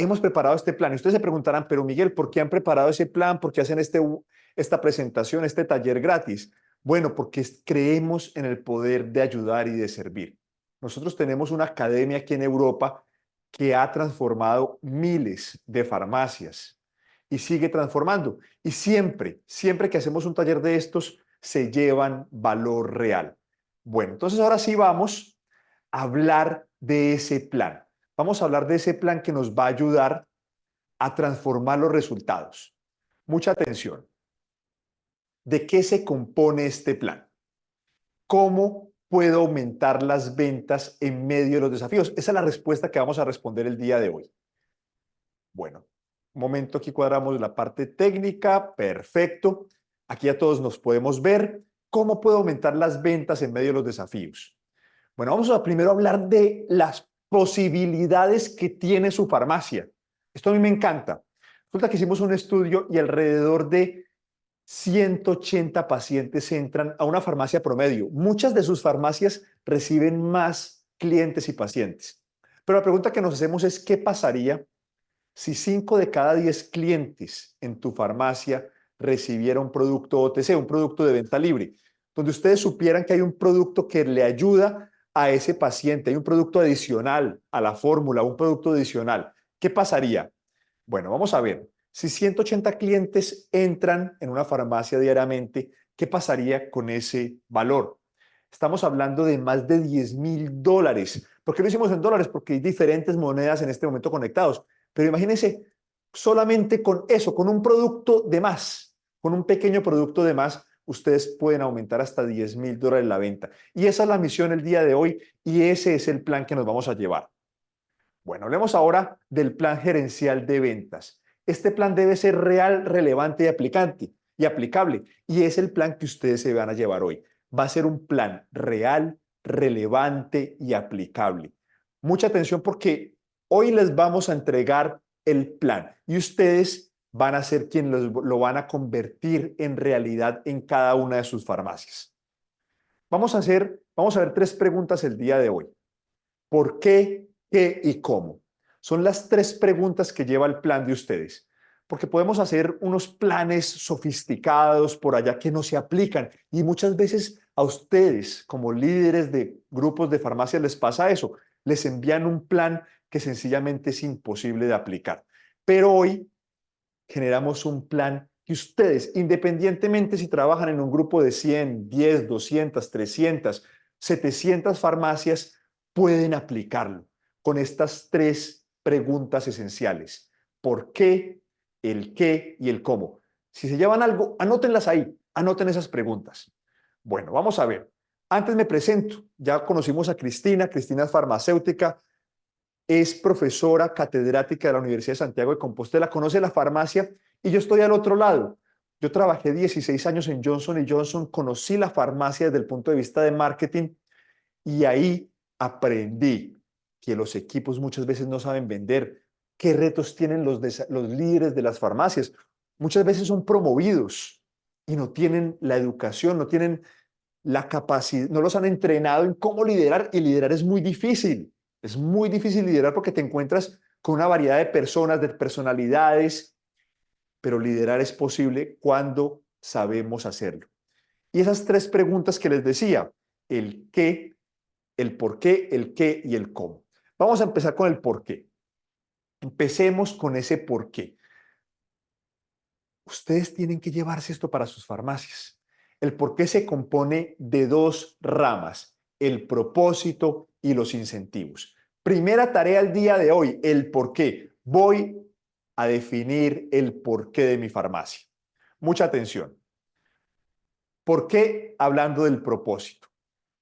hemos preparado este plan. Y ustedes se preguntarán, pero Miguel, ¿por qué han preparado ese plan? ¿Por qué hacen esta presentación, este taller gratis? Bueno, porque creemos en el poder de ayudar y de servir. Nosotros tenemos una academia aquí en Europa que ha transformado miles de farmacias y sigue transformando. Y siempre que hacemos un taller de estos, se llevan valor real. Bueno, entonces ahora sí vamos a hablar de ese plan. Vamos a hablar de ese plan que nos va a ayudar a transformar los resultados. Mucha atención. ¿De qué se compone este plan? ¿Cómo puedo aumentar las ventas en medio de los desafíos? Esa es la respuesta que vamos a responder el día de hoy. Bueno, un momento, aquí cuadramos la parte técnica, perfecto. Aquí ya todos nos podemos ver. ¿Cómo puedo aumentar las ventas en medio de los desafíos? Bueno, vamos a primero hablar de las posibilidades que tiene su farmacia. Esto a mí me encanta. Resulta que hicimos un estudio y alrededor de 180 pacientes entran a una farmacia promedio. Muchas de sus farmacias reciben más clientes y pacientes. Pero la pregunta que nos hacemos es, ¿qué pasaría si 5 de cada 10 clientes en tu farmacia recibiera un producto OTC, un producto de venta libre, donde ustedes supieran que hay un producto que le ayuda a ese paciente, hay un producto adicional a la fórmula, un producto adicional? ¿Qué pasaría? Bueno, vamos a ver. Si 180 clientes entran en una farmacia diariamente, ¿qué pasaría con ese valor? Estamos hablando de más de $10,000. ¿Por qué lo hicimos en dólares? Porque hay diferentes monedas en este momento conectados. Pero imagínense, solamente con eso, con un producto de más, con un pequeño producto de más, ustedes pueden aumentar hasta $10,000 la venta. Y esa es la misión el día de hoy y ese es el plan que nos vamos a llevar. Bueno, hablemos ahora del plan gerencial de ventas. Este plan debe ser real, relevante y aplicable. Y es el plan que ustedes se van a llevar hoy. Va a ser un plan real, relevante y aplicable. Mucha atención porque hoy les vamos a entregar el plan y ustedes van a ser quienes lo van a convertir en realidad en cada una de sus farmacias. Vamos a ver 3 preguntas el día de hoy. ¿Por qué, qué y cómo? Son las 3 preguntas que lleva el plan de ustedes. Porque podemos hacer unos planes sofisticados por allá que no se aplican. Y muchas veces a ustedes, como líderes de grupos de farmacias, les pasa eso. Les envían un plan que sencillamente es imposible de aplicar. Pero hoy generamos un plan que ustedes, independientemente si trabajan en un grupo de 100, 10, 200, 300, 700 farmacias, pueden aplicarlo con estas 3 preguntas esenciales. ¿Por qué, el qué y el cómo? Si se llevan algo, anótenlas ahí, anoten esas preguntas. Bueno, vamos a ver. Antes me presento. Ya conocimos a Cristina. Cristina es farmacéutica, es profesora catedrática de la Universidad de Santiago de Compostela, conoce la farmacia y yo estoy al otro lado. Yo trabajé 16 años en Johnson Johnson, conocí la farmacia desde el punto de vista de marketing y ahí aprendí que los equipos muchas veces no saben vender, qué retos tienen los líderes de las farmacias. Muchas veces son promovidos y no tienen la educación, no tienen la capacidad, no los han entrenado en cómo liderar y liderar es muy difícil. Es muy difícil liderar porque te encuentras con una variedad de personas, de personalidades, pero liderar es posible cuando sabemos hacerlo. Y esas 3 preguntas que les decía, el qué, el por qué, el qué y el cómo. Vamos a empezar con el por qué. Empecemos con ese por qué. Ustedes tienen que llevarse esto para sus farmacias. El por qué se compone de 2 ramas, el propósito y los incentivos. Primera tarea el día de hoy, el por qué. Voy a definir el porqué de mi farmacia. Mucha atención. ¿Por qué hablando del propósito?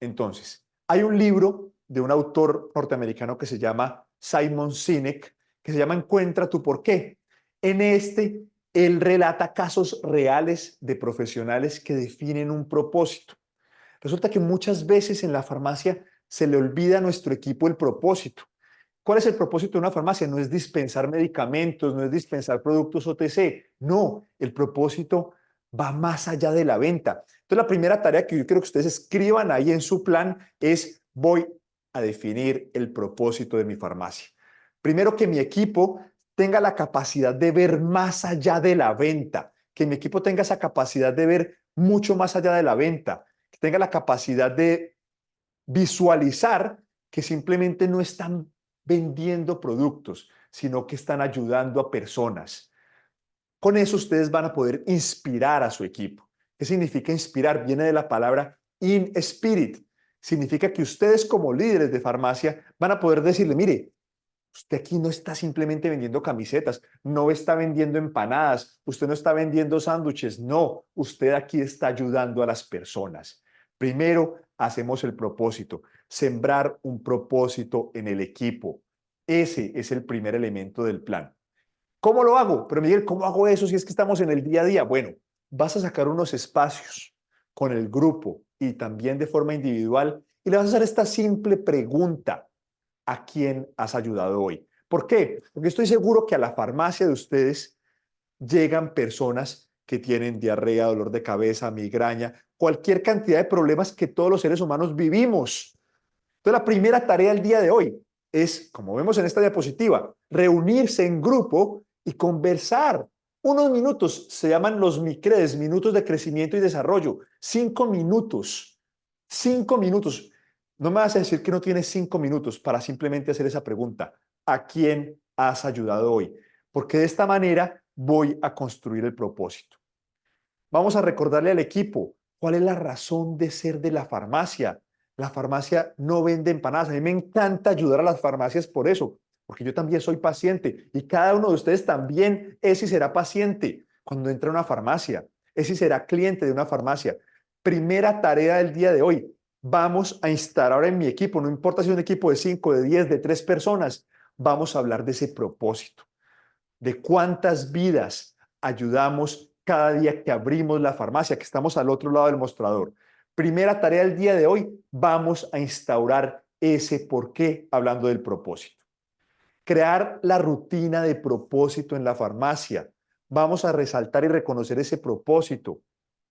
Entonces, hay un libro de un autor norteamericano que se llama Simon Sinek, que se llama Encuentra tu porqué. En este, él relata casos reales de profesionales que definen un propósito. Resulta que muchas veces en la farmacia se le olvida a nuestro equipo el propósito. ¿Cuál es el propósito de una farmacia? No es dispensar medicamentos, no es dispensar productos OTC. No, el propósito va más allá de la venta. Entonces, la primera tarea que yo quiero que ustedes escriban ahí en su plan es: voy a definir el propósito de mi farmacia. Primero, que mi equipo tenga la capacidad de ver más allá de la venta, que mi equipo tenga esa capacidad de ver mucho más allá de la venta, que tenga la capacidad de visualizar que simplemente no están vendiendo productos, sino que están ayudando a personas. Con eso ustedes van a poder inspirar a su equipo. ¿Qué significa inspirar? Viene de la palabra in spirit. Significa que ustedes como líderes de farmacia van a poder decirle, mire, usted aquí no está simplemente vendiendo camisetas, no está vendiendo empanadas, usted no está vendiendo sándwiches, no, usted aquí está ayudando a las personas. Primero, hacemos el propósito, sembrar un propósito en el equipo. Ese es el primer elemento del plan. ¿Cómo lo hago? Pero Miguel, ¿cómo hago eso si es que estamos en el día a día? Bueno, vas a sacar unos espacios con el grupo y también de forma individual y le vas a hacer esta simple pregunta. ¿A quién has ayudado hoy? ¿Por qué? Porque estoy seguro que a la farmacia de ustedes llegan personas que tienen diarrea, dolor de cabeza, migraña, cualquier cantidad de problemas que todos los seres humanos vivimos. Entonces, la primera tarea del día de hoy es, como vemos en esta diapositiva, reunirse en grupo y conversar. Unos minutos, se llaman los micredes, minutos de crecimiento y desarrollo. 5 minutos. 5 minutos. No me vas a decir que no tienes 5 minutos para simplemente hacer esa pregunta. ¿A quién has ayudado hoy? Porque de esta manera voy a construir el propósito. Vamos a recordarle al equipo cuál es la razón de ser de la farmacia. La farmacia no vende empanadas. A mí me encanta ayudar a las farmacias por eso, porque yo también soy paciente y cada uno de ustedes también es y será paciente cuando entra a una farmacia, es y será cliente de una farmacia. Primera tarea del día de hoy, vamos a instalar ahora en mi equipo, no importa si es un equipo de 5, de 10, de 3 personas, vamos a hablar de ese propósito, de cuántas vidas ayudamos cada día que abrimos la farmacia, que estamos al otro lado del mostrador. Primera tarea del día de hoy, vamos a instaurar ese por qué hablando del propósito. Crear la rutina de propósito en la farmacia. Vamos a resaltar y reconocer ese propósito.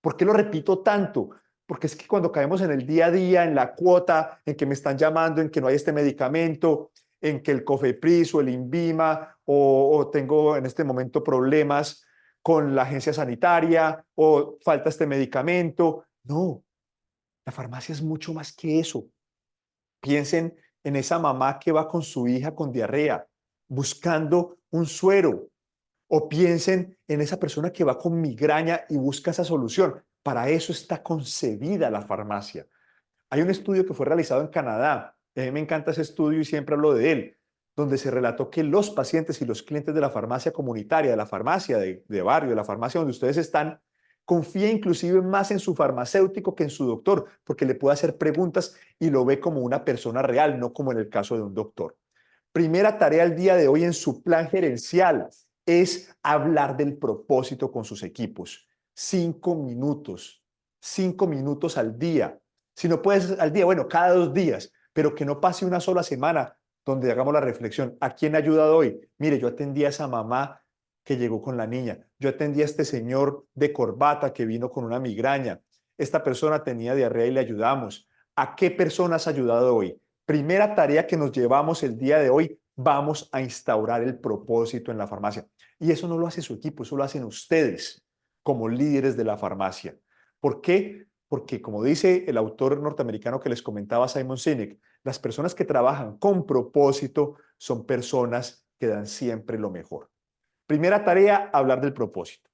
¿Por qué lo repito tanto? Porque es que cuando caemos en el día a día, en la cuota, en que me están llamando, en que no hay este medicamento, en que el Cofepris o el INVIMA o tengo en este momento problemas con la agencia sanitaria o falta este medicamento. No, la farmacia es mucho más que eso. Piensen en esa mamá que va con su hija con diarrea buscando un suero, o piensen en esa persona que va con migraña y busca esa solución. Para eso está concebida la farmacia. Hay un estudio que fue realizado en Canadá, a mí me encanta ese estudio y siempre hablo de él, donde se relató que los pacientes y los clientes de la farmacia comunitaria, de la farmacia de barrio, de la farmacia donde ustedes están, confía inclusive más en su farmacéutico que en su doctor, porque le puede hacer preguntas y lo ve como una persona real, no como en el caso de un doctor. Primera tarea el día de hoy en su plan gerencial es hablar del propósito con sus equipos. 5 minutos, 5 minutos al día. Si no puedes al día, bueno, cada 2 días, pero que no pase una sola semana donde hagamos la reflexión. ¿A quién ha ayudado hoy? Mire, yo atendí a esa mamá que llegó con la niña. Yo atendí a este señor de corbata que vino con una migraña. Esta persona tenía diarrea y le ayudamos. ¿A qué personas has ayudado hoy? Primera tarea que nos llevamos el día de hoy, vamos a instaurar el propósito en la farmacia. Y eso no lo hace su equipo, eso lo hacen ustedes como líderes de la farmacia. ¿Por qué? Porque como dice el autor norteamericano que les comentaba, Simon Sinek, las personas que trabajan con propósito son personas que dan siempre lo mejor. Primera tarea, hablar del propósito.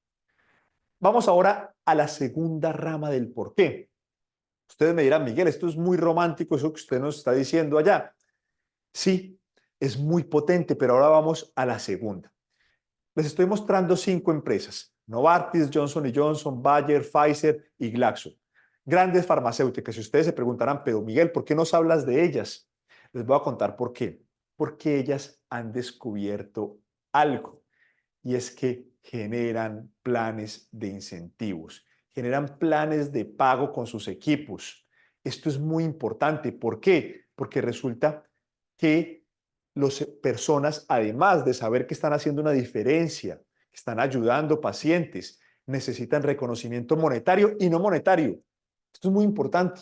Vamos ahora a la segunda rama del por qué. Ustedes me dirán, Miguel, esto es muy romántico, eso que usted nos está diciendo allá. Sí, es muy potente, pero ahora vamos a la segunda. Les estoy mostrando 5 empresas: Novartis, Johnson Johnson, Bayer, Pfizer y Glaxo. Grandes farmacéuticas. Y ustedes se preguntarán, pero Miguel, ¿por qué nos hablas de ellas? Les voy a contar por qué. Porque ellas han descubierto algo, y es que generan planes de incentivos, generan planes de pago con sus equipos. Esto es muy importante. ¿Por qué? Porque resulta que las personas, además de saber que están haciendo una diferencia, que están ayudando pacientes, necesitan reconocimiento monetario y no monetario. Esto es muy importante,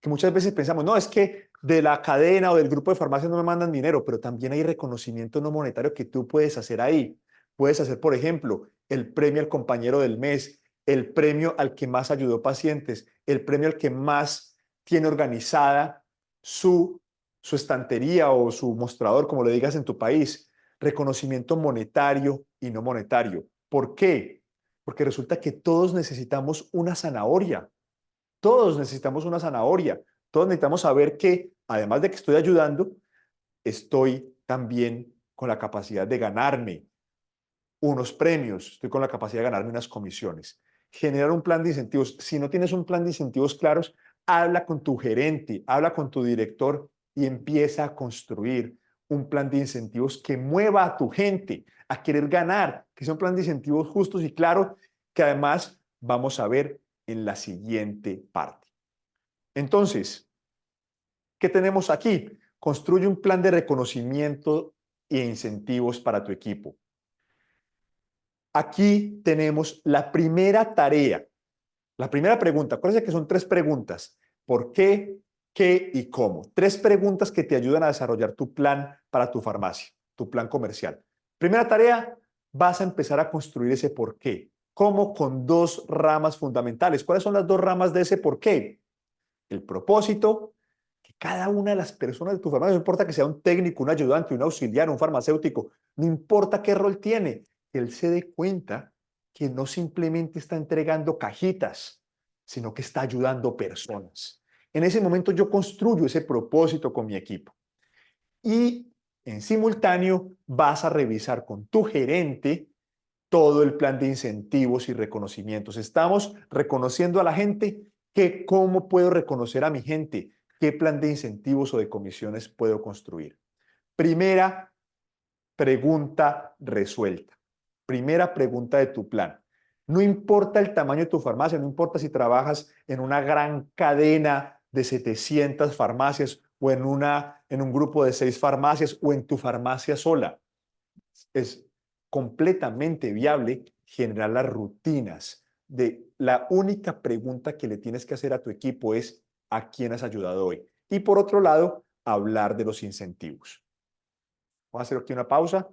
que muchas veces pensamos, no, es que de la cadena o del grupo de farmacias no me mandan dinero, pero también hay reconocimiento no monetario que tú puedes hacer ahí. Puedes hacer, por ejemplo, el premio al compañero del mes, el premio al que más ayudó pacientes, el premio al que más tiene organizada su estantería o su mostrador, como le digas en tu país. Reconocimiento monetario y no monetario. ¿Por qué? Porque resulta que todos necesitamos una zanahoria. Todos necesitamos una zanahoria. Todos necesitamos saber que, además de que estoy ayudando, estoy también con la capacidad de ganarme unos premios, estoy con la capacidad de ganarme unas comisiones. Generar un plan de incentivos. Si no tienes un plan de incentivos claros, habla con tu gerente, habla con tu director y empieza a construir un plan de incentivos que mueva a tu gente a querer ganar, que sea un plan de incentivos justos y claros, que además vamos a ver en la siguiente parte. Entonces, ¿qué tenemos aquí? Construye un plan de reconocimiento e incentivos para tu equipo. Aquí tenemos la primera tarea, la primera pregunta. Acuérdense que son 3 preguntas. ¿Por qué, qué y cómo? 3 preguntas que te ayudan a desarrollar tu plan para tu farmacia, tu plan comercial. Primera tarea, vas a empezar a construir ese por qué. ¿Cómo? Con 2 ramas fundamentales. ¿Cuáles son las 2 ramas de ese por qué? El propósito, que cada una de las personas de tu farmacia, no importa que sea un técnico, un ayudante, un auxiliar, un farmacéutico, no importa qué rol tiene, que él se dé cuenta que no simplemente está entregando cajitas, sino que está ayudando personas. En ese momento yo construyo ese propósito con mi equipo. Y en simultáneo vas a revisar con tu gerente todo el plan de incentivos y reconocimientos. Estamos reconociendo a la gente que cómo puedo reconocer a mi gente, qué plan de incentivos o de comisiones puedo construir. Primera pregunta resuelta. Primera pregunta de tu plan. No importa el tamaño de tu farmacia, no importa si trabajas en una gran cadena de 700 farmacias o en un grupo de 6 farmacias o en tu farmacia sola. Es completamente viable generar las rutinas de la única pregunta que le tienes que hacer a tu equipo es ¿a quién has ayudado hoy? Y por otro lado, hablar de los incentivos. Vamos a hacer aquí una pausa